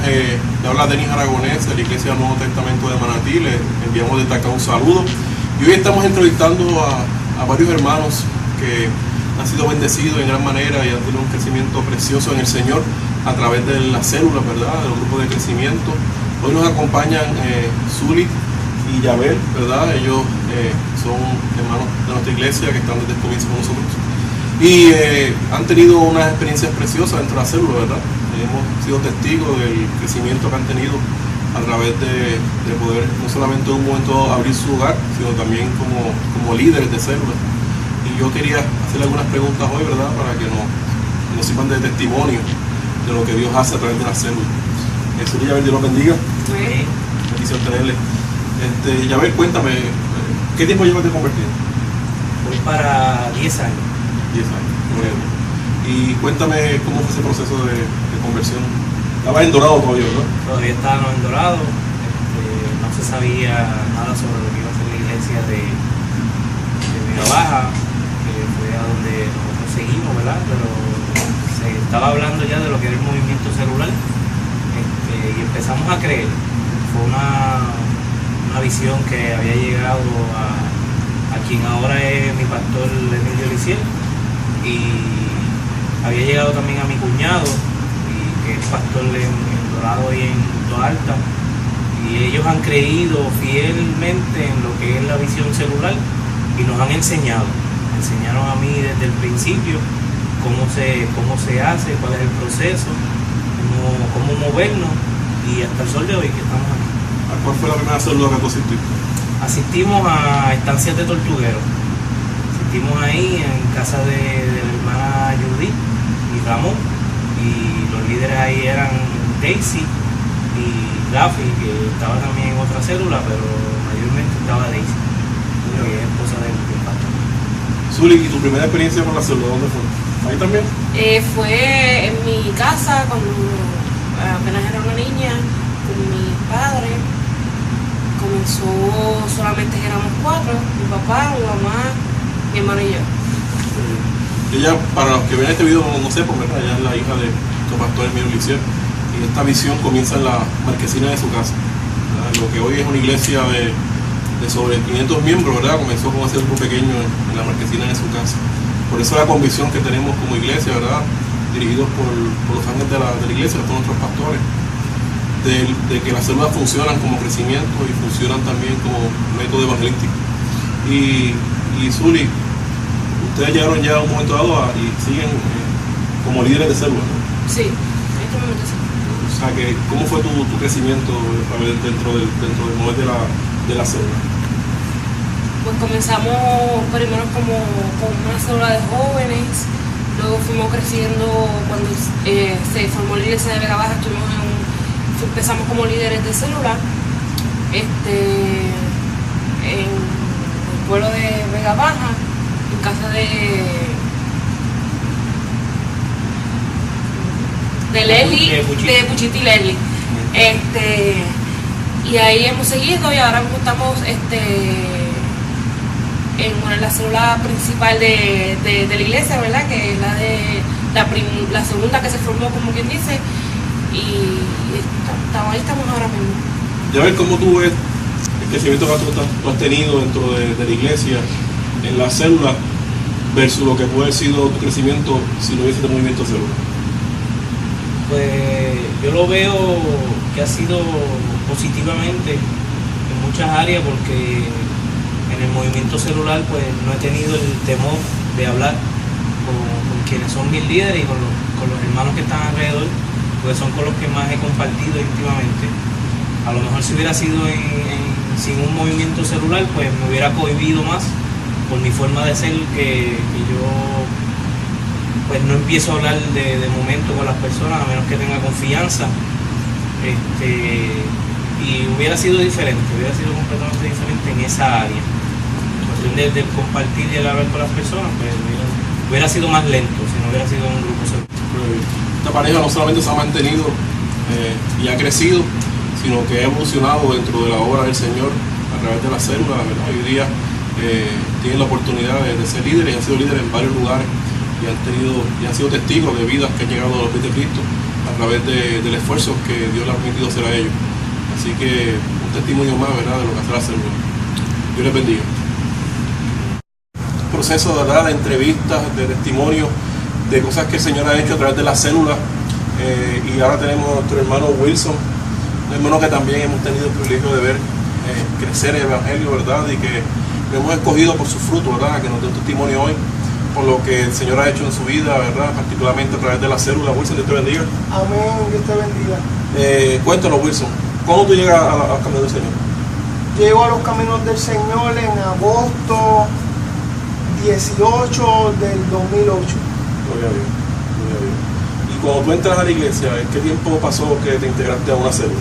le habla Denis Aragonés de la Iglesia del Nuevo Testamento de Manatí. Le enviamos desde acá un saludo. Y hoy estamos entrevistando a varios hermanos que han sido bendecidos en gran manera y han tenido un crecimiento precioso en el Señor a través de las células, ¿verdad?, de los grupos de crecimiento. Hoy nos acompañan Zuli y Yabel, ¿verdad? Ellos son hermanos de nuestra iglesia que están desde el comienzo con nosotros. Y han tenido unas experiencias preciosas dentro de la célula, ¿verdad? Hemos sido testigos del crecimiento que han tenido a través de poder no solamente en un momento abrir su hogar, sino también como líderes de células. Y yo quería hacerle algunas preguntas hoy, ¿verdad?, para que nos sirvan de testimonio de lo que Dios hace a través de la célula. Zuli y Yabel, Dios los bendiga. Sí. Bendición tenerle. Yabel, cuéntame, ¿qué tiempo llevas de convertido? Voy para 10 años. 10 años. Bueno. Y cuéntame cómo fue ese proceso de conversión. Estabas en Dorado todavía, ¿verdad? Todavía estábamos en Dorado. No se sabía nada sobre lo que iba a ser la iglesia de Vega Baja, que fue a donde nosotros seguimos, ¿verdad? Pero se estaba hablando ya de lo que era el movimiento celular, y empezamos a creer. Fue una visión que había llegado a quien ahora es mi pastor Emilio Liciel, y había llegado también a mi cuñado, que es pastor en Dorado y en Toa Alta, y ellos han creído fielmente en lo que es la visión celular y nos han enseñado. Me enseñaron a mí desde el principio cómo se hace, cuál es el proceso, cómo movernos, y hasta el sol de hoy que estamos aquí. ¿Cuál fue la primera célula que tú asististe? Asistimos a estancias de tortugueros. Asistimos ahí en casa de la hermana Judith y Ramón, y los líderes ahí eran Daisy y Rafi, que estaba también en otra célula, pero mayormente estaba Daisy, que es esposa del pastor. Zuli, ¿y tu primera experiencia con la célula dónde fue? ¿Ahí también? Fue en mi casa cuando apenas era una niña, con mi padre. Comenzó solamente que éramos 4, mi papá, mi mamá, mi hermano y yo. Ella, para los que ven este video no sepan, ¿verdad?, ella es la hija de nuestro pastor Emilio Liciel, y esta visión comienza en la marquesina de su casa, ¿verdad? Lo que hoy es una iglesia de sobre 500 miembros, ¿verdad?, comenzó como ese grupo pequeño en la marquesina de su casa. Por eso la convicción que tenemos como iglesia, ¿verdad?, dirigidos por los ángeles de la iglesia, por nuestros pastores, de que las células funcionan como crecimiento y funcionan también como método evangelístico. Y Zuli, ustedes llegaron ya a un momento dado y siguen como líderes de células, ¿no? Sí, en este momento sí. O sea, que, ¿cómo fue tu crecimiento dentro del mover de la célula? Pues comenzamos primero como con una célula de jóvenes, luego fuimos creciendo cuando se formó la iglesia de Vega Baja, empezamos como líderes de célula en el pueblo de Vega Baja, en casa de Leslie, de Puchiti Leslie. Y ahí hemos seguido, y ahora mismo estamos en la célula principal de la iglesia, ¿verdad?, que es la segunda que se formó, como quien dice, y ahí estamos ahora mismo. Ya ver cómo tú ves el crecimiento que tú has tenido dentro de la iglesia, en la célula, versus lo que puede haber sido tu crecimiento si no hubiese este movimiento de célula. Pues yo lo veo que ha sido positivamente en muchas áreas, porque en el movimiento celular pues no he tenido el temor de hablar con quienes son mis líderes y con los hermanos que están alrededor, porque son con los que más he compartido íntimamente. A lo mejor si hubiera sido sin un movimiento celular, pues me hubiera cohibido más por mi forma de ser, que yo pues no empiezo a hablar de momento con las personas a menos que tenga confianza, y hubiera sido completamente diferente en esa área. En cuestión de compartir y el hablar con las personas, pues hubiera sido más lento si no hubiera sido un grupo celular. Esta pareja no solamente se ha mantenido y ha crecido, sino que ha evolucionado dentro de la obra del Señor a través de la célula, ¿verdad? Hoy día tienen la oportunidad de ser líderes, y han sido líderes en varios lugares, y han sido testigos de vidas que han llegado a los pies de Cristo a través del esfuerzo que Dios le ha permitido hacer a ellos. Así que un testimonio más, ¿verdad?, de lo que hace la célula. Dios les bendiga. Proceso, ¿verdad?, de entrevistas, de testimonios, de cosas que el Señor ha hecho a través de la célula. Y ahora tenemos a nuestro hermano Wilson, un hermano que también hemos tenido el privilegio de ver crecer el Evangelio, ¿verdad?, y que lo hemos escogido por su fruto, ¿verdad?, que nos dé un testimonio hoy por lo que el Señor ha hecho en su vida, ¿verdad?, particularmente a través de la célula. Wilson, Dios te bendiga. Amén, Dios te bendiga. Cuéntanos, Wilson, ¿cómo tú llegas a los caminos del Señor? Llego a los caminos del Señor en agosto 18 del 2008. Gloria a Dios, gloria a Dios. Y cuando tú entras a la iglesia, ¿qué tiempo pasó que te integraste a una célula?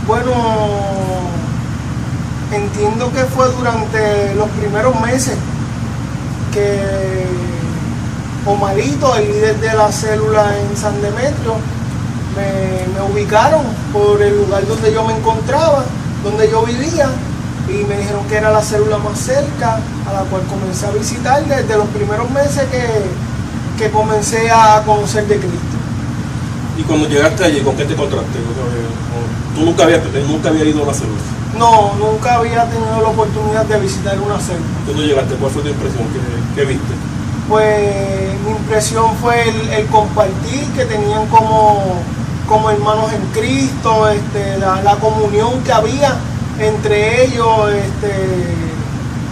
Bueno, entiendo que fue durante los primeros meses que Omarito, el líder de la célula en San Demetrio, me ubicaron por el lugar donde yo me encontraba, donde yo vivía, y me dijeron que era la célula más cerca, a la cual comencé a visitar desde los primeros meses que comencé a conocer de Cristo. Y cuando llegaste allí, ¿con qué te encontraste? ¿Tú nunca habías ido a una célula? No, nunca había tenido la oportunidad de visitar una célula. Cuando llegaste, ¿cuál fue tu impresión? ¿Qué viste? Pues mi impresión fue el compartir, que tenían como hermanos en Cristo, la comunión que había entre ellos.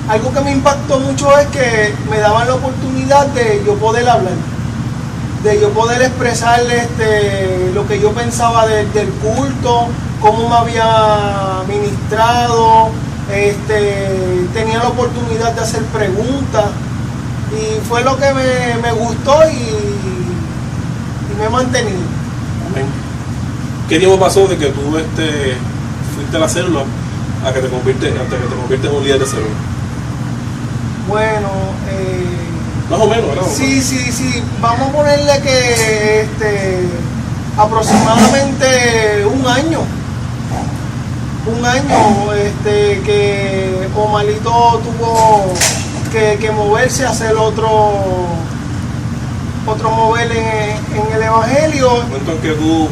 Algo que me impactó mucho es que me daban la oportunidad de yo poder hablar, de yo poder expresar lo que yo pensaba del culto, cómo me había ministrado, tenía la oportunidad de hacer preguntas, y fue lo que me gustó y me he mantenido. Amén. ¿Qué tiempo pasó de que tú fuiste a la célula hasta que te conviertes en un líder de célula? Bueno, más o menos, ¿verdad? Sí. Vamos a ponerle que aproximadamente un año que Omarito tuvo que moverse a hacer otro mover en el Evangelio. El momento en que tú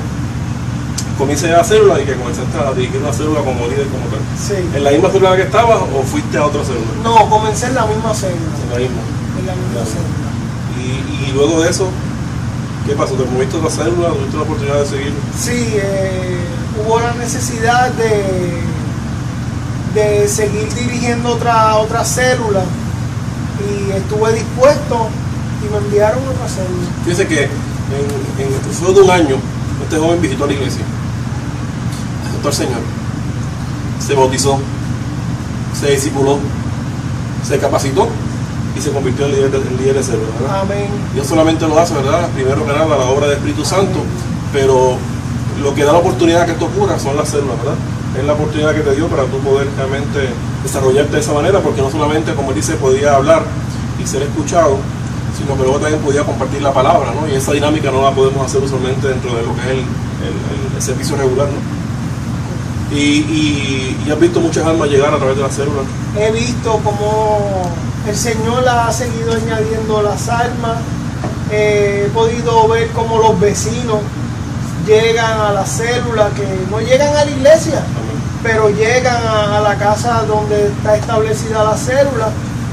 comienzas a la célula y que comenzaste a dirigir una célula como líder, como tal. Sí. ¿En la misma célula que estabas o fuiste a otra célula? No, comencé en la misma célula. En la misma. En la misma célula. Y luego de eso, ¿qué pasó? ¿Te moviste a otra célula? ¿Tuviste la oportunidad de seguir? Sí, hubo la necesidad de seguir dirigiendo otra célula, y estuve dispuesto y me enviaron a otra célula. Fíjense que en el proceso de un año, este joven visitó la iglesia, aceptó al Señor, se bautizó, se discipuló, se capacitó y se convirtió en líder de célula, ¿verdad? Amén. Dios solamente lo hace, ¿verdad? Primero que nada, la obra del Espíritu Santo, pero lo que da la oportunidad que esto ocurra son las células, ¿verdad? Es la oportunidad que te dio para tú poder realmente desarrollarte de esa manera, porque no solamente, como él dice, podía hablar y ser escuchado, sino que luego también podía compartir la palabra, ¿no? Y esa dinámica no la podemos hacer usualmente dentro de lo que es el servicio regular, ¿no? Y has visto muchas almas llegar a través de las células. He visto cómo el Señor ha seguido añadiendo las almas. He podido ver cómo los vecinos llegan a la célula, que no llegan a la iglesia, pero llegan a la casa donde está establecida la célula,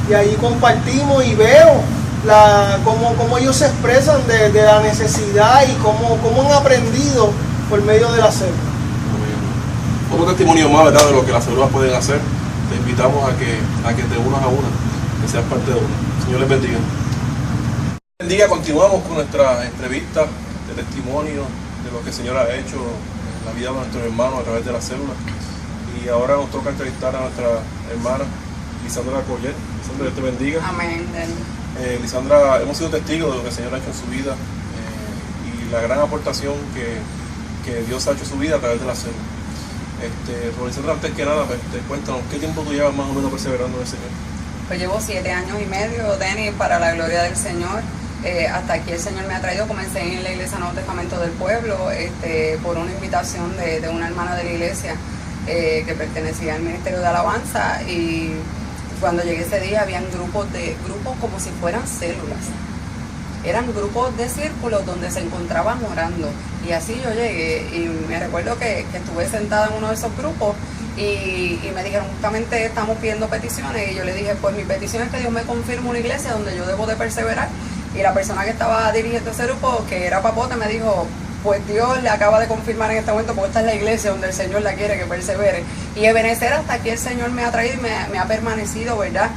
y ahí compartimos y veo cómo ellos se expresan de la necesidad y cómo han aprendido por medio de la célula. Otro testimonio más, ¿verdad?, de lo que las células pueden hacer. Te invitamos a que te unas a una, que seas parte de una. Señor les bendiga. Bendiga, continuamos con nuestra entrevista de testimonio de lo que el Señor ha hecho en la vida de nuestros hermanos a través de las células. Y ahora nos toca entrevistar a nuestra hermana Lisandra Collet. Lisandra, Dios te bendiga. Amén. Lisandra, hemos sido testigos de lo que el Señor ha hecho en su vida y la gran aportación que Dios ha hecho en su vida a través de la célula. Lisandra, antes que nada, cuéntanos, ¿qué tiempo tú llevas más o menos perseverando en el Señor? Pues llevo 7 años y medio, Denny, para la gloria del Señor. Hasta aquí el Señor me ha traído. Comencé en la Iglesia Nuevo Testamento del Pueblo por una invitación de una hermana de la iglesia que pertenecía al Ministerio de Alabanza, y cuando llegué ese día habían grupos como si fueran células. eran grupos de círculos donde se encontraban orando. Y así yo llegué y me recuerdo que estuve sentada en uno de esos grupos y me dijeron justamente estamos pidiendo peticiones y yo le dije pues mi petición es que Dios me confirme una iglesia donde yo debo de perseverar. Y la persona que estaba dirigiendo ese grupo, que era Papote, me dijo, pues Dios le acaba de confirmar en este momento, porque esta es la iglesia donde el Señor la quiere que persevere. Y Ebenezer, hasta aquí el Señor me ha traído y me ha permanecido, ¿verdad?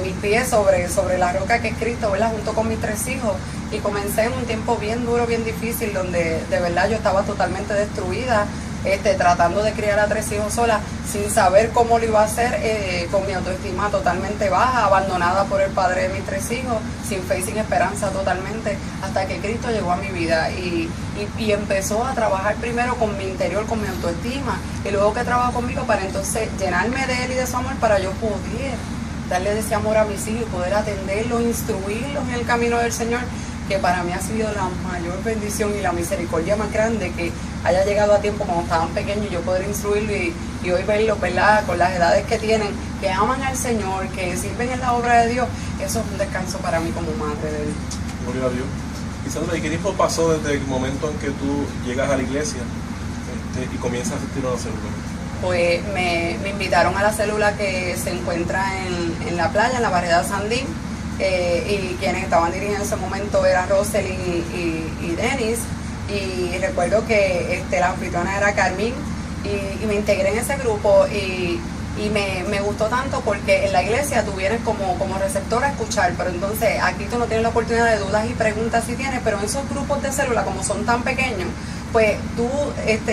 Mis pies sobre la roca que es Cristo, ¿verdad? Junto con mis 3 hijos. Y comencé en un tiempo bien duro, bien difícil, donde de verdad yo estaba totalmente destruida, tratando de criar a 3 hijos sola, sin saber cómo lo iba a hacer, con mi autoestima totalmente baja, abandonada por el padre de mis 3 hijos, sin fe y sin esperanza totalmente, hasta que Cristo llegó a mi vida y empezó a trabajar primero con mi interior, con mi autoestima, y luego que trabajó conmigo para entonces llenarme de Él y de su amor para yo poder darle de ese amor a mis hijos, poder atenderlos, instruirlos en el camino del Señor, que para mí ha sido la mayor bendición y la misericordia más grande, que haya llegado a tiempo cuando estaban pequeños y yo poder instruirlos y hoy verlos, ¿verdad?, con las edades que tienen, que aman al Señor, que sirven en la obra de Dios. Eso es un descanso para mí como madre de Él. Gloria a Dios. Y Sandra, ¿y qué tiempo pasó desde el momento en que tú llegas a la iglesia y comienzas a asistir a la célula? Pues me invitaron a la célula que se encuentra en la playa, en la barriada Sandín, y quienes estaban dirigiendo en ese momento eran Roselyn y Denis, y recuerdo que la anfitriona era Carmín, y me integré en ese grupo y me gustó tanto porque en la iglesia tú vienes como receptor a escuchar, pero entonces aquí tú no tienes la oportunidad de dudas y preguntas si tienes, pero en esos grupos de célula, como son tan pequeños, pues tú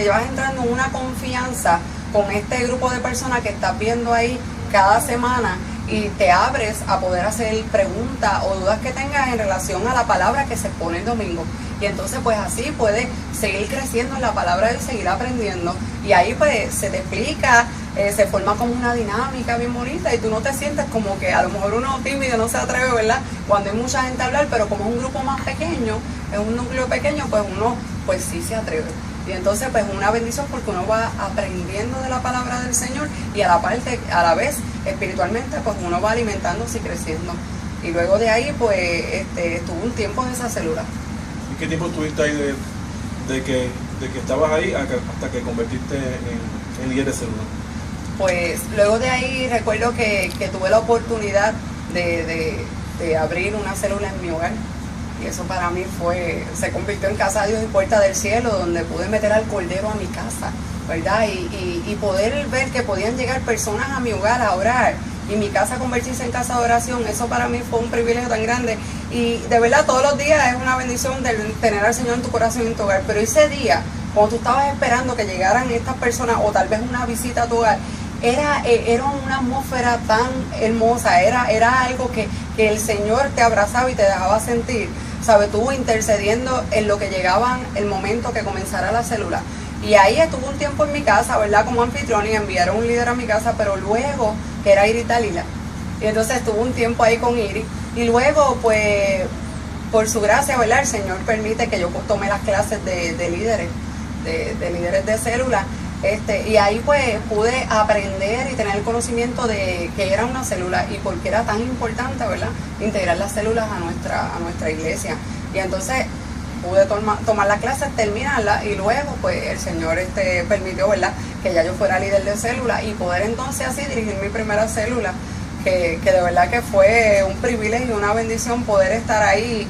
vas entrando en una confianza con este grupo de personas que estás viendo ahí cada semana y te abres a poder hacer preguntas o dudas que tengas en relación a la palabra que se expone el domingo. Y entonces pues así puedes seguir creciendo en la palabra y seguir aprendiendo. Y ahí pues se te explica, se forma como una dinámica bien bonita y tú no te sientes como que a lo mejor uno tímido no se atreve, ¿verdad? Cuando hay mucha gente a hablar, pero como es un grupo más pequeño, es un núcleo pequeño, pues uno pues sí se atreve. Y entonces pues una bendición porque uno va aprendiendo de la palabra del Señor y a la vez espiritualmente pues uno va alimentándose y creciendo. Y luego de ahí pues estuve un tiempo en esa célula. ¿Y qué tiempo estuviste ahí de que estabas ahí hasta que convertiste en líder de célula? Pues luego de ahí recuerdo que tuve la oportunidad de abrir una célula en mi hogar. Y eso para mí se convirtió en casa de Dios y puerta del cielo, donde pude meter al Cordero a mi casa, ¿verdad? Y poder ver que podían llegar personas a mi hogar a orar y mi casa convertirse en casa de oración. Eso para mí fue un privilegio tan grande. Y de verdad todos los días es una bendición de tener al Señor en tu corazón y en tu hogar. Pero ese día, cuando tú estabas esperando que llegaran estas personas o tal vez una visita a tu hogar, era una atmósfera tan hermosa, era algo que el Señor te abrazaba y te dejaba sentir, ¿sabes? Tú intercediendo en lo que llegaban el momento que comenzara la célula. Y ahí estuve un tiempo en mi casa, ¿verdad? Como anfitrión, y enviaron un líder a mi casa, pero luego, que era Iris Dalila. Y entonces estuve un tiempo ahí con Iris. Y luego, pues, por su gracia, ¿verdad? El Señor permite que yo tome las clases de líderes, de líderes de célula. Y ahí pues pude aprender y tener el conocimiento de que era una célula y por qué era tan importante, ¿verdad?, integrar las células a nuestra iglesia. Y entonces pude tomar las clases, terminarlas y luego pues el Señor permitió, ¿verdad?, que ya yo fuera líder de célula y poder entonces así dirigir mi primera célula, que de verdad que fue un privilegio, una bendición poder estar ahí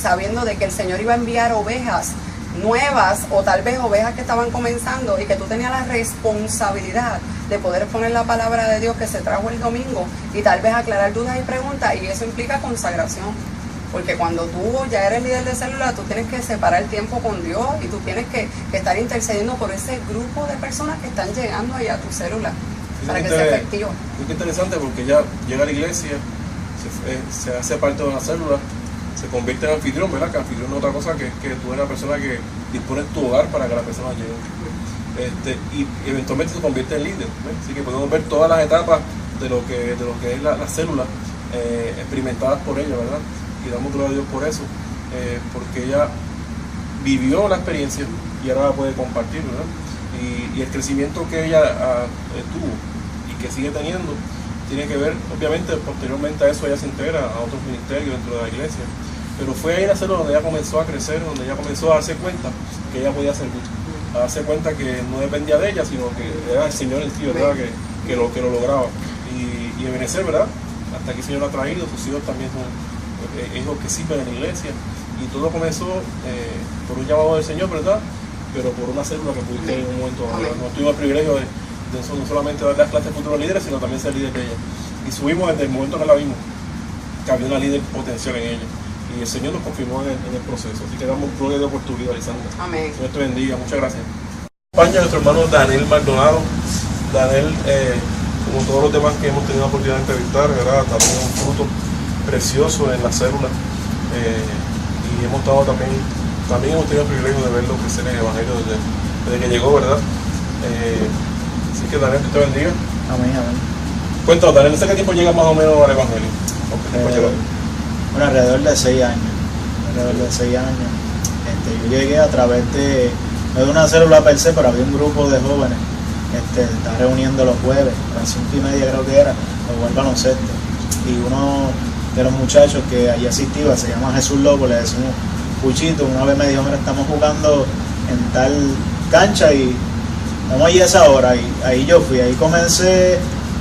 sabiendo de que el Señor iba a enviar ovejas nuevas o tal vez ovejas que estaban comenzando y que tú tenías la responsabilidad de poder poner la palabra de Dios que se trajo el domingo y tal vez aclarar dudas y preguntas, y eso implica consagración, porque cuando tú ya eres líder de célula tú tienes que separar el tiempo con Dios y tú tienes que estar intercediendo por ese grupo de personas que están llegando ahí a tu célula para que sea efectivo. Es interesante porque ya llega a la iglesia, se hace parte de una célula, se convierte en anfitrión, ¿verdad? Que anfitrión no es otra cosa que tú eres la persona que dispones tu hogar para que la persona llegue. Y eventualmente se convierte en líder, ¿ves? Así que podemos ver todas las etapas de lo que es la célula experimentadas por ella, ¿verdad? Y damos gloria a Dios por eso, porque ella vivió la experiencia y ahora la puede compartir, ¿verdad? Y el crecimiento que ella tuvo y que sigue teniendo tiene que ver, obviamente, posteriormente a eso ella se integra a otros ministerios dentro de la iglesia, Pero fue ahí en la célula donde ella comenzó a crecer, donde ella comenzó a darse cuenta que ella podía servir, a darse cuenta que no dependía de ella, sino que era el Señor en sí, ¿verdad? Que lo lograba. Y Ebenezer, ¿verdad? Hasta aquí el Señor lo ha traído, sus hijos también son hijos que sirven en la iglesia. Y todo comenzó por un llamado del Señor, ¿verdad? Pero por una célula que pudiste en un momento. No tuvimos el privilegio de no solamente dar las clases de futuros líderes, sino también ser líder de ella. Y subimos desde el momento que la vimos, que había una líder potencial en ella. Y el Señor nos confirmó en el proceso. Así que damos gloria por tu vida, Lisandra. Amén. Dios te bendiga. Muchas gracias. España, nuestro hermano Daniel Maldonado. Daniel, como todos los demás que hemos tenido la oportunidad de entrevistar, ¿verdad? Está dando un fruto precioso en la célula. Y hemos estado también hemos tenido el privilegio de verlo crecer en el Evangelio desde que llegó, ¿verdad? Así que Daniel, Dios te bendiga. Amén, amén. Cuéntanos, Daniel, ¿hace qué tiempo llega más o menos al Evangelio? Bueno, alrededor de 6 años. Yo llegué a través no de una célula per se, pero había un grupo de jóvenes está reuniendo los jueves, a las 5:30 creo que era, para jugar baloncesto. Y uno de los muchachos que allí asistía, se llama Jesús Loco, le decimos Puchito, una vez me dijo, mira, estamos jugando en tal cancha y vamos allí a esa hora. Y ahí yo fui, ahí comencé,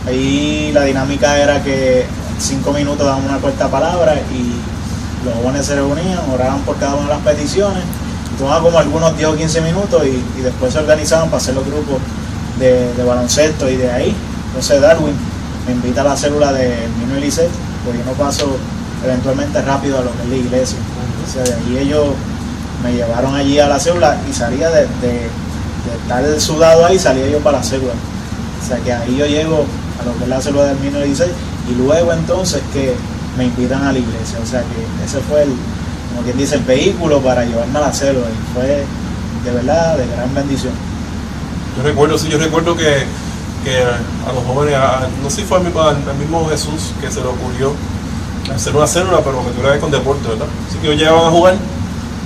ahí la dinámica era que 5 minutos daban una corta palabra y los jóvenes se reunían, oraban por cada una de las peticiones, y tomaban como algunos 10 o 15 minutos y después se organizaban para hacer los grupos de baloncesto. Y de ahí, entonces Darwin me invita a la célula de Mino Eliseo, pues yo no paso eventualmente rápido a lo que es la iglesia. Entonces de ahí ellos me llevaron allí a la célula y salía de estar sudado ahí, salía yo para la célula. O sea que ahí yo llego a lo que es la célula del Mino Eliseo y luego entonces que me invitan a la iglesia. O sea que ese fue como quien dice, el vehículo para llevarme a la célula y fue de verdad de gran bendición. Yo recuerdo que a los jóvenes, no sé si fue al mismo Jesús que se le ocurrió hacer una célula, pero que tuviera que ver con deporte, ¿verdad? Así que ellos llegaban a jugar,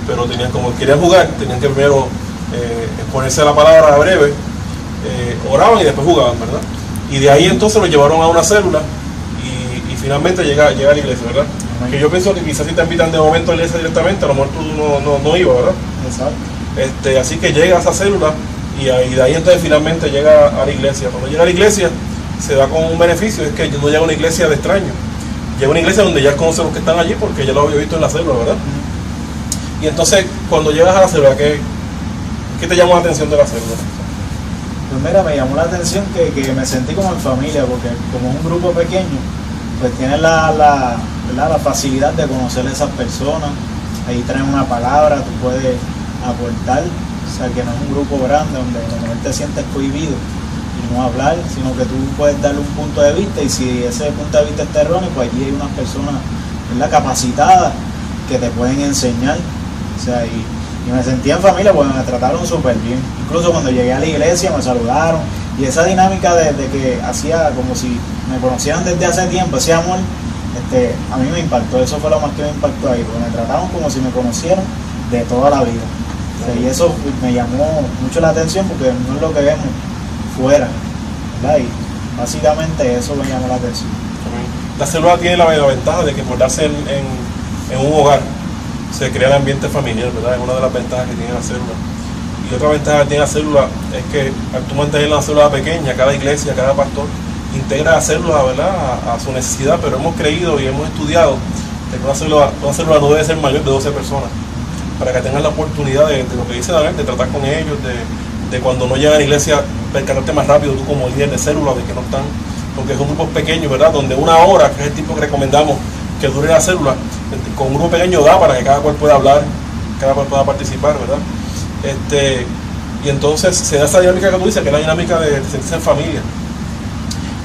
pero como querían jugar, tenían que primero exponerse a la palabra breve, oraban y después jugaban, ¿verdad? Y de ahí entonces los llevaron a una célula y finalmente llega a la iglesia, ¿verdad? Amén. Que yo pienso que quizás si te invitan de momento a la iglesia directamente, a lo mejor tú no ibas, ¿verdad? Exacto. Así que llega a esa célula y de ahí entonces finalmente llega a la iglesia. Cuando llega a la iglesia se da con un beneficio, es que no llega a una iglesia de extraños, llega a una iglesia donde ya conoce a los que están allí porque ya lo había visto en la célula, ¿verdad? Y entonces cuando llegas a la célula, ¿qué te llamó la atención de la célula? Pues mira, me llamó la atención que me sentí como en familia, porque como es un grupo pequeño, pues tienes la facilidad de conocer a esas personas, ahí traen una palabra, tú puedes aportar. O sea, que no es un grupo grande donde no te sientes cohibido y no hablar, sino que tú puedes darle un punto de vista y si ese punto de vista es erróneo, pues allí hay unas personas, ¿verdad?, capacitadas que te pueden enseñar. O sea, y me sentí en familia porque me trataron súper bien. Incluso cuando llegué a la iglesia me saludaron y esa dinámica de que hacía como si me conocieran desde hace tiempo, ese amor, a mí me impactó. Eso fue lo más que me impactó ahí, porque me trataron como si me conocieran de toda la vida. O sea, y eso me llamó mucho la atención porque no es lo que vemos fuera, ¿verdad? Y básicamente eso me llamó la atención. La célula tiene la ventaja de que por darse en un hogar se crea el ambiente familiar, ¿verdad? Es una de las ventajas que tiene la célula. Y otra ventaja que tiene la célula es que al tú mantener la célula pequeña, cada iglesia, cada pastor integra la célula, ¿verdad?, a su necesidad, pero hemos creído y hemos estudiado que una célula no debe ser mayor de 12 personas, para que tengan la oportunidad de lo que dice Daniel, de tratar con ellos, de cuando no llegan a la iglesia, percatarte más rápido tú como líder de célula, de que no están, porque son grupos pequeños, ¿verdad?, donde 1 hora, que es el tiempo que recomendamos que dure la célula, con un grupo pequeño da para que cada cual pueda hablar, cada cual pueda participar, ¿verdad? Y entonces se da esa dinámica que tú dices, que es la dinámica de sentirse en familia.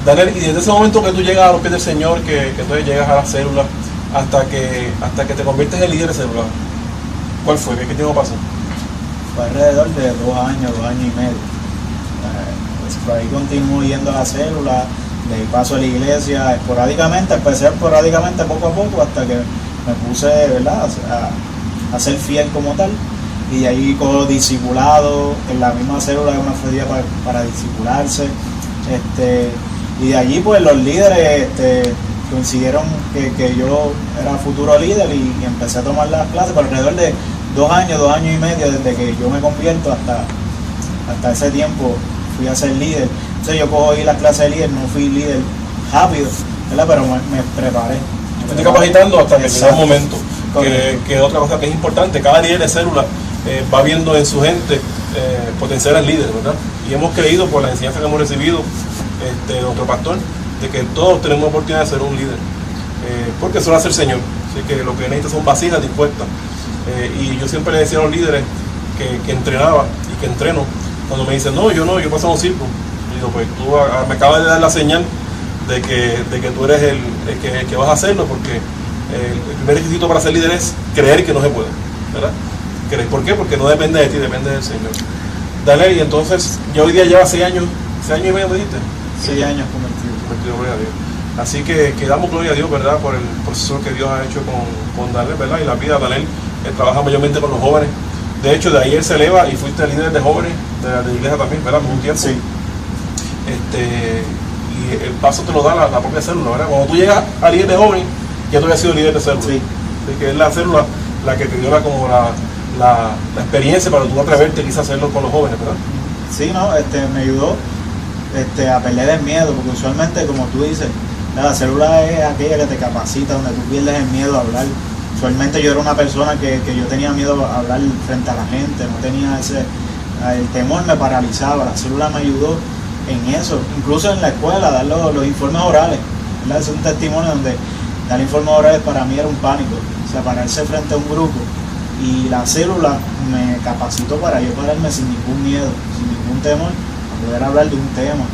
Daniel, y desde ese momento que tú llegas a los pies del Señor, que entonces llegas a la célula, hasta que te conviertes en líder de célula, ¿cuál fue? ¿Qué tiempo pasó? Fue alrededor de 2 años, 2 años y medio. Pues por ahí continuo yendo a la célula, de ahí paso a la iglesia esporádicamente, empecé esporádicamente poco a poco hasta que me puse, ¿verdad?, a ser fiel como tal. Y de ahí cojo discipulado, en la misma célula hay una feria para discipularse. Y de allí pues los líderes coincidieron que yo era futuro líder y empecé a tomar las clases por alrededor de 2 años y medio desde que yo me convierto hasta ese tiempo fui a ser líder. Entonces yo cojo ahí las clases de líder, no fui líder rápido, ¿verdad? Pero me preparé. Me estoy capacitando hasta que sea el momento. Correcto. Que otra cosa que es importante, cada líder de célula va viendo en su gente potenciales líderes, ¿verdad? Y hemos creído por la enseñanza que hemos recibido de nuestro pastor, de que todos tenemos oportunidad de ser un líder, porque eso lo hace el Señor. Así que lo que necesita son vasijas dispuestas. Y yo siempre le decía a los líderes que entrenaba y que entreno, cuando me dicen, no, yo paso a un circo, y digo, pues tú me acabas de dar la señal de que tú eres el que vas a hacerlo, porque el primer requisito para ser líder es creer que no se puede, ¿verdad? ¿Por qué? Porque no depende de ti, depende del Señor. Dale, y entonces, ya hoy día lleva 6 años y medio, ¿me dijiste? 6 años convertido. Gloria a Dios. Así que damos gloria a Dios, ¿verdad? Por el proceso que Dios ha hecho con Daniel, ¿verdad? Y la vida de Daniel, trabaja mayormente con los jóvenes. De hecho, de ahí él se eleva y fuiste líder de jóvenes de la iglesia también, ¿verdad? Por un tiempo. Sí. Y el paso te lo da la propia célula, ¿verdad? Cuando tú llegas a líder de jóvenes, ya tú habías sido líder de célula. Sí. Así que es la célula la que te dio la experiencia para tú atreverte quizás a hacerlo con los jóvenes, ¿verdad? Sí, no, me ayudó a perder el miedo, porque usualmente, como tú dices, la célula es aquella que te capacita, donde tú pierdes el miedo a hablar. Usualmente yo era una persona que yo tenía miedo a hablar frente a la gente, no tenía el temor me paralizaba. La célula me ayudó en eso, incluso en la escuela, dar los informes orales, ¿verdad? Es un testimonio donde dar informes orales para mí era un pánico, o sea, pararse frente a un grupo, y la célula me capacitó para yo pararme sin ningún miedo, sin ningún temor, a poder hablar de un tema,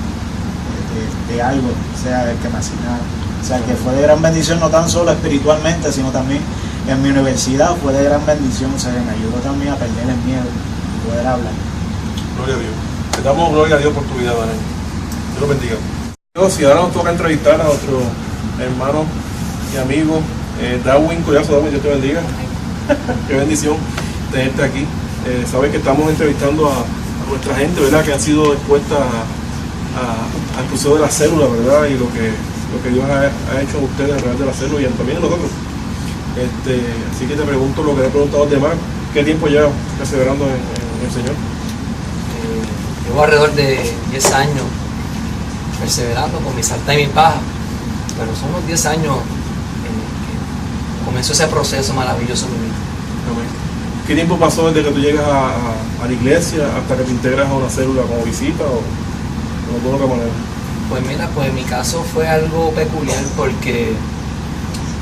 de algo, sea el que me asignaron. O sea, que fue de gran bendición, no tan solo espiritualmente, sino también en mi universidad fue de gran bendición. O sea, que me ayudó también a perder el miedo y poder hablar. Gloria a Dios. Te damos gloria a Dios por tu vida, Daniel. Dios lo bendiga. Dios, y ahora nos toca entrevistar a nuestro hermano y amigo Darwin Collazo. Darwin, Dios te bendiga. Qué bendición tenerte aquí. Sabes que estamos entrevistando a nuestra gente, ¿verdad? Que han sido expuestas al crucero de la célula, ¿verdad? Y lo que Dios ha hecho a ustedes a través de la célula y también a nosotros. Así que te pregunto lo que le he preguntado a los demás: ¿qué tiempo llevas perseverando en el Señor? Llevo alrededor de 10 años perseverando con mis altas y mis bajas, pero son unos 10 años que comenzó ese proceso maravilloso en mi vida. ¿Qué tiempo pasó desde que tú llegas a la iglesia hasta que te integras a una célula como visita o de otra manera? Pues mira, pues en mi caso fue algo peculiar porque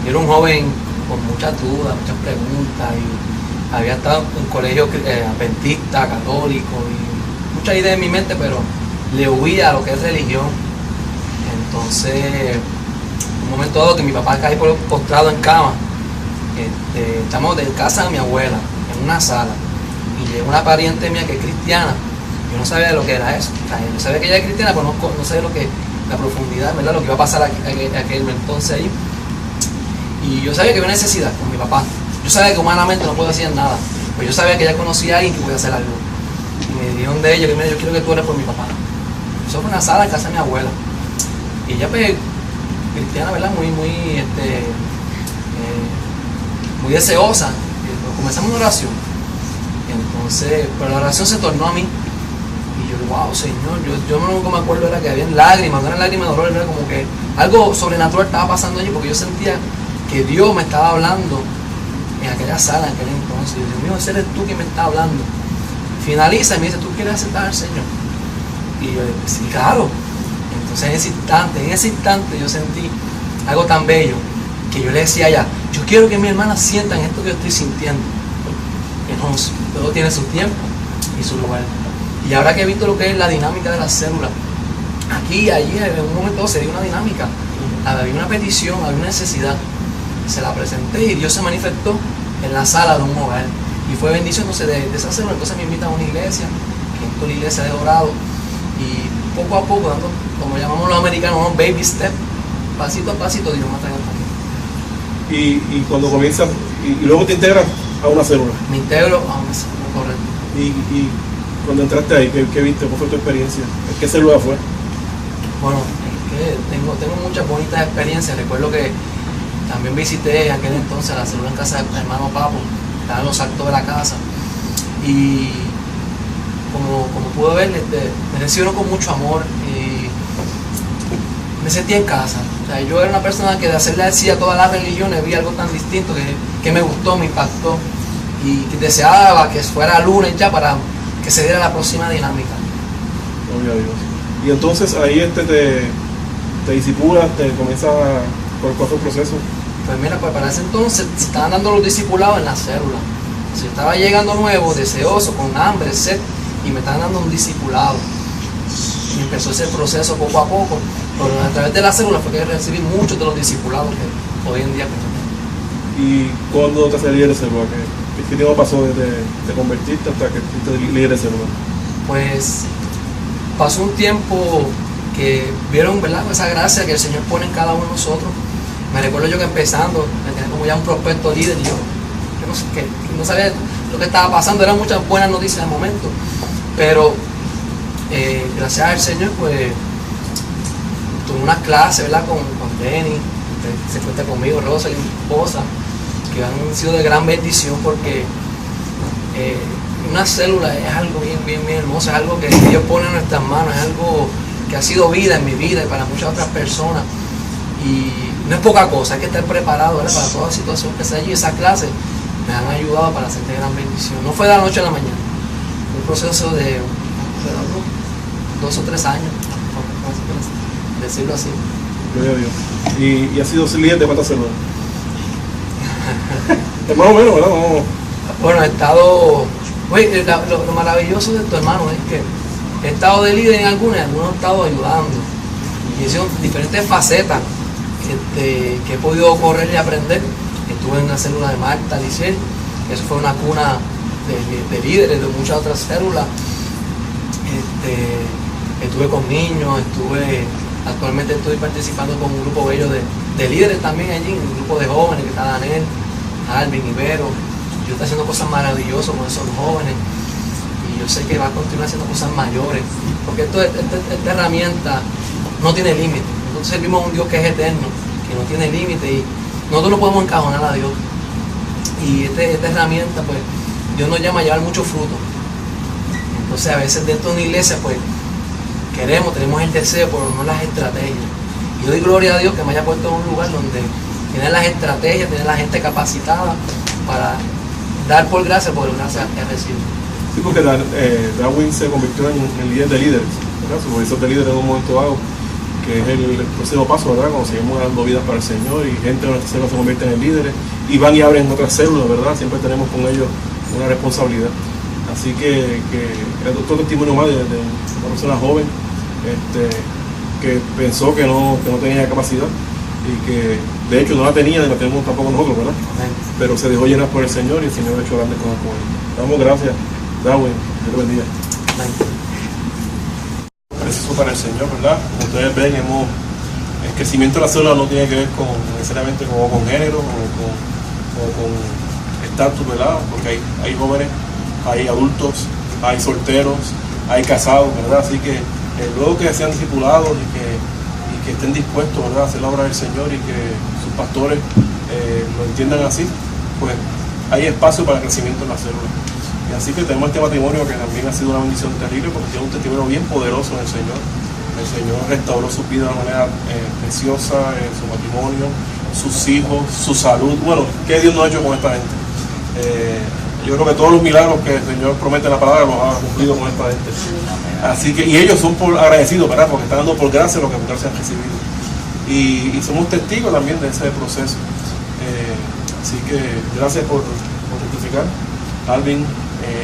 yo era un joven con muchas dudas, muchas preguntas, y había estado en un colegio adventista, católico, y muchas ideas en mi mente, pero le huía a lo que es religión. Entonces, en un momento dado que mi papá cae postrado en cama, estamos de casa de mi abuela, en una sala, y llegó una pariente mía que es cristiana. Yo no sabía lo que era eso. Yo sabía que ella es cristiana, pero no sabía lo que, la profundidad, ¿verdad? Lo que iba a pasar aquel entonces ahí. Y yo sabía que había necesidad con mi papá. Yo sabía que humanamente no podía hacer nada, pero yo sabía que ella conocía a alguien que podía hacer algo. Y me dijeron de ella que, mira, yo quiero que tú eres por mi papá. Eso fue una sala en casa de mi abuela. Y ella, pues, cristiana, ¿verdad? Muy deseosa. Y comenzamos una oración. Y entonces, pero la oración se tornó a mí. Y yo, wow, Señor, yo lo único que me acuerdo era que había lágrimas, no eran lágrimas de dolor, era como que algo sobrenatural estaba pasando allí, porque yo sentía que Dios me estaba hablando en aquella sala, en aquel entonces. Y yo, Dios mío, ese eres tú que me estás hablando. Finaliza y me dice, ¿tú quieres aceptar al Señor? Y yo, sí, claro. Entonces en ese instante yo sentí algo tan bello que yo le decía a ella, yo quiero que mis hermanas sientan esto que yo estoy sintiendo. Que no, todo tiene su tiempo y su lugar. Y ahora que he visto lo que es la dinámica de las células, aquí y allí en un momento se dio una dinámica, había una petición, había una necesidad, se la presenté y Dios se manifestó en la sala de un hogar y fue bendición. Entonces de esa célula entonces me invitan a una iglesia, que es la iglesia de Dorado, y poco a poco, dando, como llamamos los americanos, unos baby step, pasito a pasito, Dios me ha traído hasta aquí. Y cuando comienzas, y luego te integras a una célula. Me integro a una célula, correcto. Y cuando entraste ahí, ¿qué viste? ¿Cuál fue tu experiencia? ¿Qué célula fue? Bueno, tengo muchas bonitas experiencias. Recuerdo que también visité en aquel entonces la célula en casa del hermano Papo, estaban los actos de la casa, y como pude ver, me recibieron con mucho amor y me sentí en casa. O sea, yo era una persona que de hacerle así a todas las religiones vi algo tan distinto que me gustó, me impactó, y que deseaba que fuera lunes ya para que se diera la próxima dinámica. Gloria a Dios. Y entonces ahí te disipulas, te comienzas por cuál fue el proceso. Pues mira, pues para ese entonces se estaban dando los discipulados en la célula. Yo estaba llegando nuevo, deseoso, con hambre, sed, y me estaban dando un discipulado. Y empezó ese proceso poco a poco, pero a través de la célula fue que recibí muchos de los discipulados que hoy en día tenemos. ¿Y cuándo te haces líder de célula? ¿Qué tiempo pasó desde te convertiste hasta que fuiste líder de célula? Pues pasó un tiempo que vieron, ¿verdad?, esa gracia que el Señor pone en cada uno de nosotros. Me recuerdo yo que empezando, me tenía como ya un prospecto líder, y yo no sé qué, no sabía lo que estaba pasando, eran muchas buenas noticias en el momento, pero gracias al Señor, pues tuve unas clases, ¿verdad?, con Denny, que se cuenta conmigo, Rosa y mi esposa, que han sido de gran bendición, porque una célula es algo bien hermoso, es algo que Dios pone en nuestras manos, es algo que ha sido vida en mi vida y para muchas otras personas, y no es poca cosa, hay que estar preparado, ¿verdad?, para toda situación que sea allí. Esas clases me han ayudado para hacer de gran bendición. No fue de la noche a la mañana, fue un proceso de 2 o 3 años, decirlo así. Gloria a Dios. ¿Y has sido líder de cuántas células? Más o menos, ¿verdad? Bueno, he estado... Oye, lo maravilloso de tu hermano es que he estado de líder en algunos he estado ayudando. Y he sido diferentes facetas que he podido correr y aprender. Estuve en una célula de Marta, Liciel, eso fue una cuna de líderes de muchas otras células. Estuve con niños, actualmente estoy participando con un grupo bello de líderes también allí, un grupo de jóvenes que está Daniel, Alvin, Ibero. Yo estoy haciendo cosas maravillosas con esos jóvenes y yo sé que va a continuar haciendo cosas mayores, porque esta herramienta no tiene límite. Nosotros servimos a un Dios que es eterno, que no tiene límite, y nosotros no podemos encajonar a Dios. Y esta herramienta, pues, Dios nos llama a llevar mucho fruto. Entonces a veces dentro de una iglesia, pues, tenemos el deseo, pero no las estrategias. Y doy gloria a Dios que me haya puesto en un lugar donde tiene las estrategias, tiene la gente capacitada para dar por gracia que recibe. Sí, porque Darwin se convirtió en líder de líderes, ¿verdad? Supervisor de líderes en un momento dado, que es el próximo paso, ¿verdad? Cuando seguimos dando vidas para el Señor y gente de nuestra célula se convierten en líderes y van y abren otras células, ¿verdad? Siempre tenemos con ellos una responsabilidad. Así que otro testimonio más de una persona joven que pensó que no tenía capacidad y que de hecho no la tenía ni la tenemos tampoco nosotros, ¿verdad? Amén. Pero se dejó llenar por el Señor y el Señor ha hecho grandes cosas con él. Damos gracias, Darwin, Dios te bendiga. Amén. Preciso para el Señor, ¿verdad? Como ustedes ven, el crecimiento de la célula no tiene que ver necesariamente con género o con estatus, ¿verdad? Porque hay jóvenes, hay adultos, hay solteros, hay casados, ¿verdad? Así que luego que sean discipulados y que estén dispuestos, ¿verdad?, a hacer la obra del Señor y que sus pastores lo entiendan así, pues hay espacio para el crecimiento en la célula. Y así que tenemos este matrimonio que también ha sido una bendición terrible porque tiene un testimonio bien poderoso en el Señor. El Señor restauró su vida de una manera preciosa, su matrimonio, sus hijos, su salud. Bueno, ¿qué Dios no ha hecho con esta gente? Yo creo que todos los milagros que el Señor promete en la palabra los ha cumplido con esta gente. Así que, y ellos son agradecidos, ¿verdad? Porque están dando por gracia lo que por gracia han recibido. Y somos testigos también de ese proceso. Así que gracias por testificar. Alvin,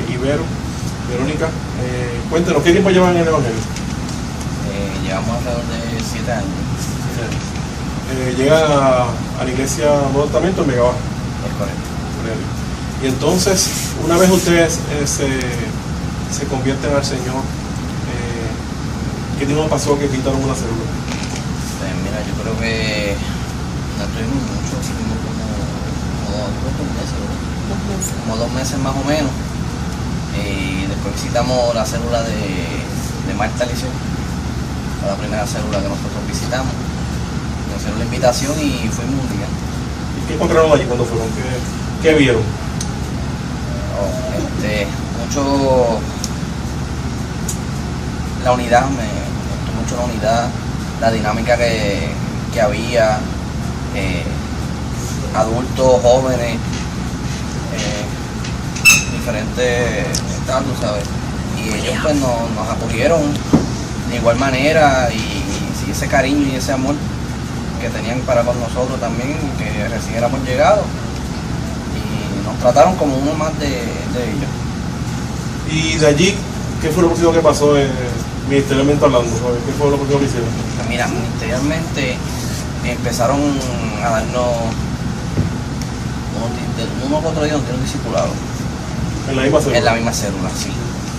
Ibero, Verónica, cuéntenos, ¿qué tiempo llevan en el Evangelio? Llevamos alrededor de 7 años. Llegan a la iglesia Nuevo Testamento en Vega Baja. Es correcto. Y entonces, una vez ustedes se convierten al Señor, ¿qué tiempo pasó que quitaron una célula? Pues mira, yo creo que no tuvimos mucho, tuvimos como 2 meses más o menos. Y después visitamos la célula de Marta Liceo, fue la primera célula que nosotros visitamos. Nos hicieron la invitación y fuimos un día. ¿Y qué encontraron allí cuando fueron? ¿Qué vieron? Mucho la unidad, me gustó mucho la unidad, la dinámica que había, adultos, jóvenes, diferentes estatus, ¿sabes? Y ellos pues nos acogieron de igual manera y ese cariño y ese amor que tenían para con nosotros también, que recién éramos llegados, y nos trataron como uno más de ellos. Y de allí, ¿qué fue lo próximo que pasó ministerialmente hablando? ¿Sabes? ¿Qué fue lo próximo que hicieron? Pues mira, ministerialmente empezaron a darnos unos u otros días un discipulado. ¿En la misma célula? En la misma célula, sí.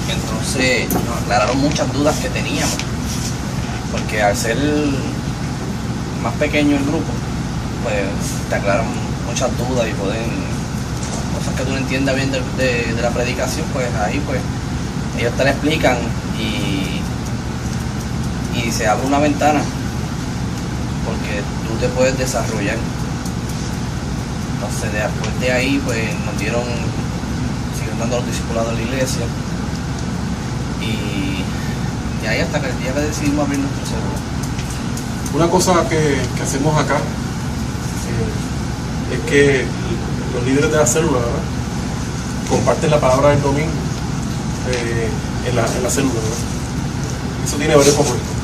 Entonces nos aclararon muchas dudas que teníamos, porque al ser más pequeño el grupo, pues te aclaran muchas dudas y pueden, cosas que tú no entiendas bien de la predicación, pues ahí pues ellos te la explican y se abre una ventana porque tú te puedes desarrollar. Entonces después de ahí pues nos siguieron dando los discipulados de la iglesia y de ahí hasta que el día que decidimos abrir nuestra célula. Una cosa que hacemos acá es que los líderes de la célula, ¿verdad?, comparten la palabra del domingo en la célula, ¿verdad? Eso tiene varios componentes.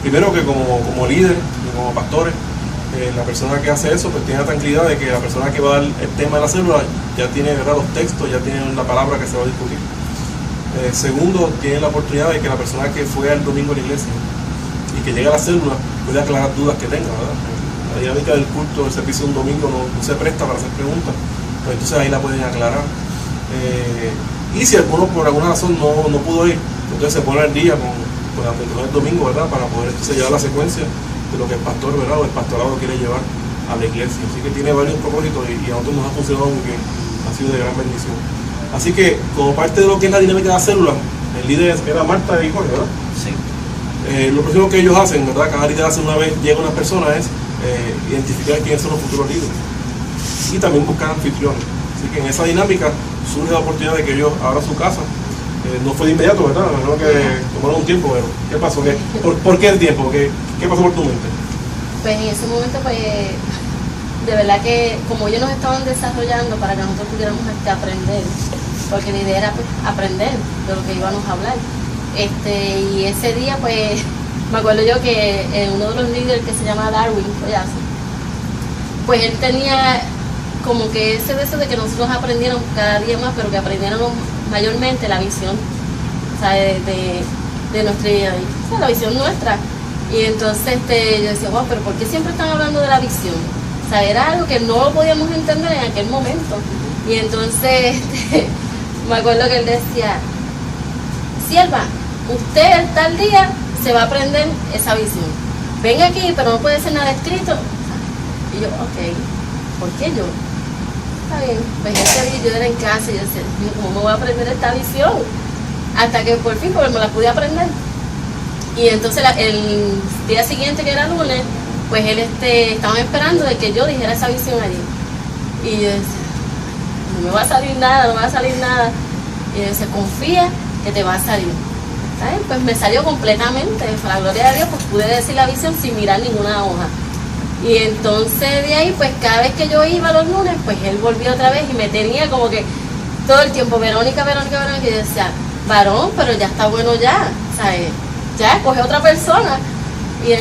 Primero, que como líder, como pastores, la persona que hace eso pues tiene la tranquilidad de que la persona que va a dar el tema de la célula ya tiene, ¿verdad?, los textos, ya tiene la palabra que se va a discutir. Segundo, tiene la oportunidad de que la persona que fue al domingo a la iglesia y que llega a la célula puede aclarar dudas que tenga, ¿verdad? La dinámica del culto, del servicio de un domingo no se presta para hacer preguntas, pues entonces ahí la pueden aclarar. Y si alguno por alguna razón no pudo ir, entonces se pone al día con la predicación del domingo, ¿verdad?, para poder entonces llevar la secuencia de lo que el pastor, ¿verdad?, o el pastorado quiere llevar a la iglesia. Así que tiene varios propósitos y a nosotros nos ha funcionado muy bien, ha sido de gran bendición. Así que como parte de lo que es la dinámica de la célula, el líder era Marta y Jorge, ¿verdad? Sí. Lo próximo que ellos hacen, ¿verdad?, cada líder hace una vez llega una persona, es identificar quiénes son los futuros líderes y también buscar anfitriones. Así que en esa dinámica surge la oportunidad de que ellos abran su casa. No fue de inmediato, ¿verdad? Creo que tomaron un tiempo, pero ¿qué pasó? ¿Por qué el tiempo? ¿Qué pasó por tu mente? Pues en ese momento, pues, de verdad que como ellos nos estaban desarrollando para que nosotros pudiéramos aprender, porque la idea era pues, aprender de lo que íbamos a hablar. Y ese día, pues, me acuerdo yo que uno de los líderes que se llama Darwin, pues él tenía como que ese deseo de que nosotros aprendiéramos cada día más, pero que aprendiéramos mayormente la visión, o sea, de nuestra, o sea, la visión nuestra. Y entonces yo decía, wow, pero ¿por qué siempre están hablando de la visión? O sea, era algo que no lo podíamos entender en aquel momento. Y entonces me acuerdo que él decía, sierva, usted tal día se va a aprender esa visión. Venga aquí, pero no puede ser nada escrito. Y yo, ok, ¿por qué yo? Está bien, pues ese día yo era en casa y yo decía, ¿cómo me voy a aprender esta visión? Hasta que por fin pues, me la pude aprender. Y entonces el día siguiente, que era lunes, pues él estaban esperando de que yo dijera esa visión allí. Y yo decía, no me va a salir nada, no me va a salir nada. Y yo decía, confía que te va a salir. ¿Sabes? Pues me salió completamente, para la gloria de Dios, pues pude decir la visión sin mirar ninguna hoja. Y entonces de ahí, pues cada vez que yo iba los lunes, pues él volvió otra vez y me tenía como que todo el tiempo, Verónica, y yo decía, varón, pero ya está bueno ya, ¿sabes? Ya, coge otra persona. Y yo,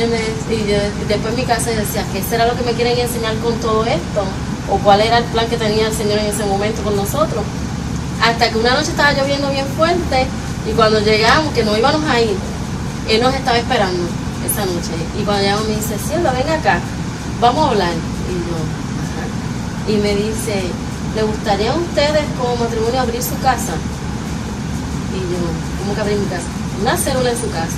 después en mi casa decía, ¿qué será lo que me quieren enseñar con todo esto? ¿O cuál era el plan que tenía el Señor en ese momento con nosotros? Hasta que una noche estaba lloviendo bien fuerte y cuando llegamos, que no íbamos a ir, él nos estaba esperando esa noche. Y cuando llegamos me dice, Silva, ven acá, vamos a hablar. Y yo, ajá. Y me dice, ¿le gustaría a ustedes como matrimonio abrir su casa? Y yo, ¿cómo que abrir mi casa? Una célula en su casa.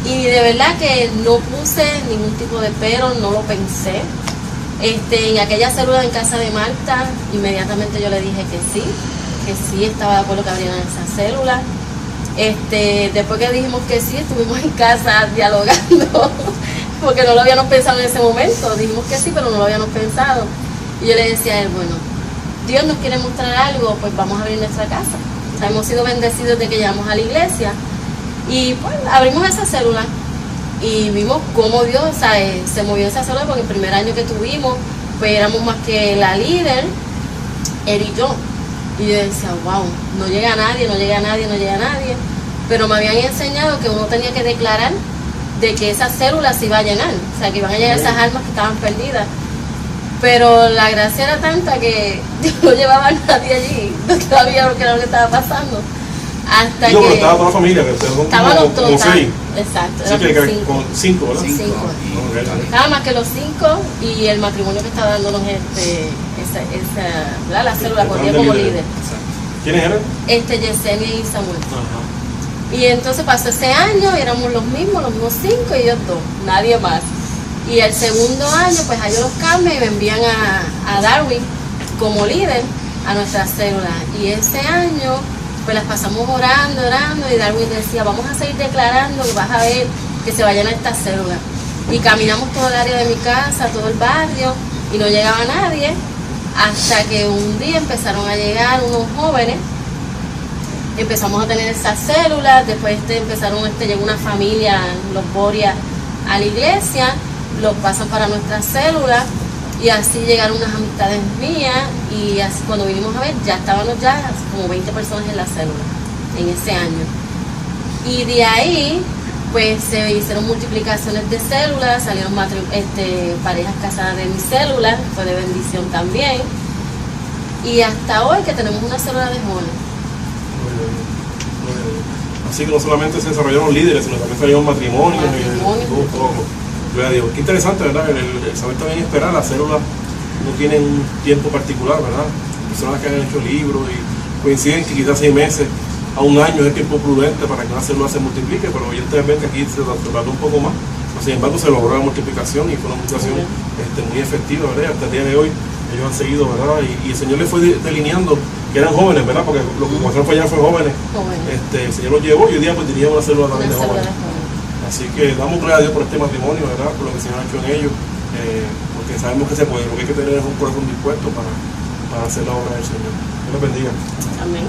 Y de verdad que no puse ningún tipo de pero, no lo pensé. En aquella célula en casa de Marta, inmediatamente yo le dije que sí estaba de acuerdo que abrieran esa célula. Después que dijimos que sí, estuvimos en casa dialogando, porque no lo habíamos pensado en ese momento. Dijimos que sí, pero no lo habíamos pensado. Y yo le decía a él, bueno, Dios nos quiere mostrar algo, pues vamos a abrir nuestra casa. O sea, hemos sido bendecidos de que llegamos a la iglesia. Y pues abrimos esa célula y vimos cómo Dios, o sea, se movió esa célula, porque el primer año que tuvimos, pues éramos más que la líder, él y yo. Y yo decía, wow, no llega nadie, no llega nadie, no llega nadie. Pero me habían enseñado que uno tenía que declarar de que esa célula se iba a llenar, o sea, que iban a llegar esas almas que estaban perdidas. Pero la gracia era tanta que yo no llevaba a nadie allí, no sabía lo que era lo que estaba pasando. Hasta Digo, que pero estaba toda la familia, que son estábamos como todos, 6. exacto, Sí, que éramos 5. con 5, ¿verdad? 5. Ok. Estaba más que los 5 y el matrimonio que estaba dándonos ¿verdad? La célula corría como líder. ¿Quiénes eran? Yesenia y Samuel. Ajá. Y entonces pasó ese año y éramos los mismos 5 y ellos 2, nadie más. Y el segundo año, pues ellos los cambian y me envían a Darwin como líder a nuestra célula. Y ese año, pues las pasamos orando y Darwin decía, vamos a seguir declarando que vas a ver que se vayan a esta célula. Y caminamos todo el área de mi casa, todo el barrio, y no llegaba nadie, hasta que un día empezaron a llegar unos jóvenes, empezamos a tener esas células, después llegó una familia, los Boria, a la iglesia, los pasan para nuestra célula, y así llegaron unas amistades mías, y así cuando vinimos a ver, ya estábamos como 20 personas en la célula, en ese año. Y de ahí, pues se hicieron multiplicaciones de células, salieron parejas casadas de mi célula, fue de bendición también. Y hasta hoy que tenemos una célula de jóvenes. Muy bien. Así que no solamente se desarrollaron líderes, sino también salieron matrimonios y todo. Gloria a Dios. Qué interesante, ¿verdad? El saber también esperar. Las células no tienen un tiempo particular, ¿verdad? Personas que han hecho libros y coinciden que quizás 6 meses a 1 año es el tiempo prudente para que una célula se multiplique, pero evidentemente aquí se tardó un poco más. Sin embargo, se logró la multiplicación y fue una multiplicación muy efectiva, ¿verdad? Hasta el día de hoy ellos han seguido, ¿verdad? Y el Señor les fue delineando que eran jóvenes, ¿verdad? Porque lo que comenzaron fue allá fue jóvenes. El Señor los llevó y hoy día pues teníamos una célula también de jóvenes. Así que damos gloria a Dios por este matrimonio, ¿verdad? Por lo que el Señor ha hecho en ellos, porque sabemos que se puede. Lo que hay que tener es un corazón dispuesto para hacer la obra del Señor. Dios los bendiga. Amén.